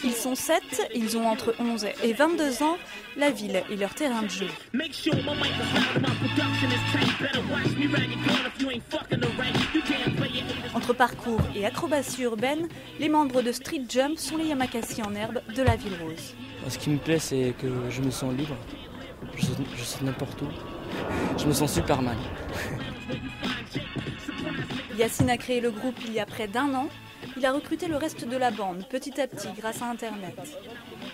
Ils sont 7, ils ont entre 11 et 22 ans, la ville est leur terrain de jeu. Entre parcours et acrobatie urbaine, les membres de Street Jump sont les Yamakasi en herbe de la ville rose. Ce qui me plaît, c'est que je me sens libre, je saute n'importe où, je me sens Superman. Yacine a créé le groupe il y a près d'1 an. Il a recruté le reste de la bande petit à petit grâce à Internet.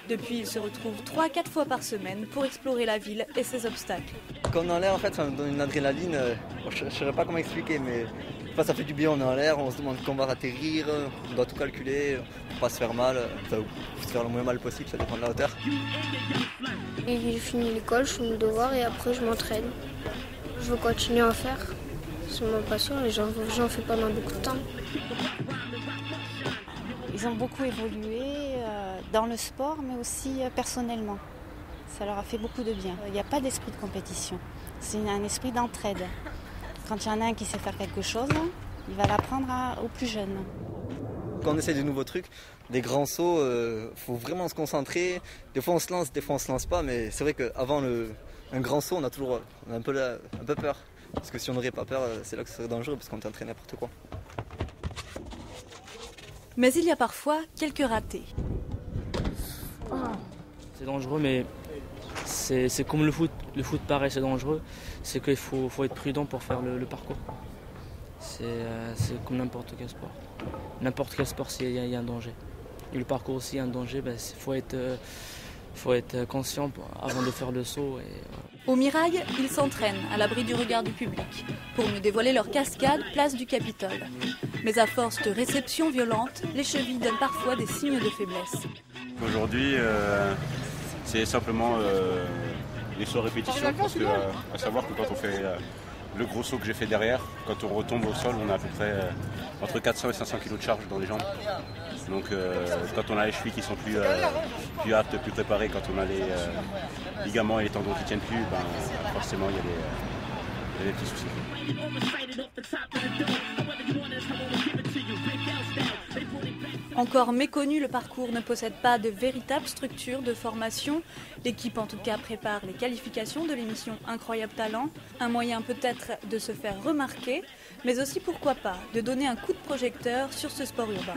Depuis, il se retrouve 3 à 4 fois par semaine pour explorer la ville et ses obstacles. Quand on est en l'air, en fait, ça me donne une adrénaline. Je ne saurais pas comment expliquer, mais enfin, ça fait du bien. On est en l'air, on se demande quand on va atterrir, on doit tout calculer, pour pas se faire mal, ou se faire le moins mal possible, ça dépend de la hauteur. Et j'ai fini l'école, je fais mes devoirs et après je m'entraîne. Je veux continuer à en faire. C'est ma passion et j'en fais pendant beaucoup de temps. Ils ont beaucoup évolué dans le sport, mais aussi personnellement. Ça leur a fait beaucoup de bien. Il n'y a pas d'esprit de compétition, c'est un esprit d'entraide. Quand il y en a un qui sait faire quelque chose, il va l'apprendre aux plus jeunes. Quand on essaie de nouveaux trucs, des grands sauts, faut vraiment se concentrer. Des fois on se lance, des fois on se lance pas, mais c'est vrai qu'avant un grand saut, on a un peu peur. Parce que si on n'aurait pas peur, c'est là que ce serait dangereux, parce qu'on est entraîné n'importe quoi. Mais il y a parfois quelques ratés. C'est dangereux, mais c'est comme le foot. Le foot, pareil, c'est dangereux. C'est qu'il faut être prudent pour faire le parcours. C'est comme n'importe quel sport. N'importe quel sport, il y a un danger. Et le parcours aussi, il y a un danger. Faut être conscient avant de faire le saut. Au Mirail, ils s'entraînent à l'abri du regard du public pour mieux dévoiler leur cascade place du Capitole. Mais à force de réceptions violentes, les chevilles donnent parfois des signes de faiblesse. Aujourd'hui, c'est simplement les sauts à répétition, parce que, à savoir que quand on fait le gros saut que j'ai fait derrière, quand on retombe au sol, on a à peu près entre 400 et 500 kg de charge dans les jambes. Donc quand on a les chevilles qui sont plus aptes, plus préparées, quand on a les ligaments et les tendons qui tiennent plus, forcément il y a des petits soucis. Encore méconnu, le parcours ne possède pas de véritable structure de formation. L'équipe en tout cas prépare les qualifications de l'émission Incroyable Talent. Un moyen peut-être de se faire remarquer, mais aussi pourquoi pas de donner un coup de projecteur sur ce sport urbain.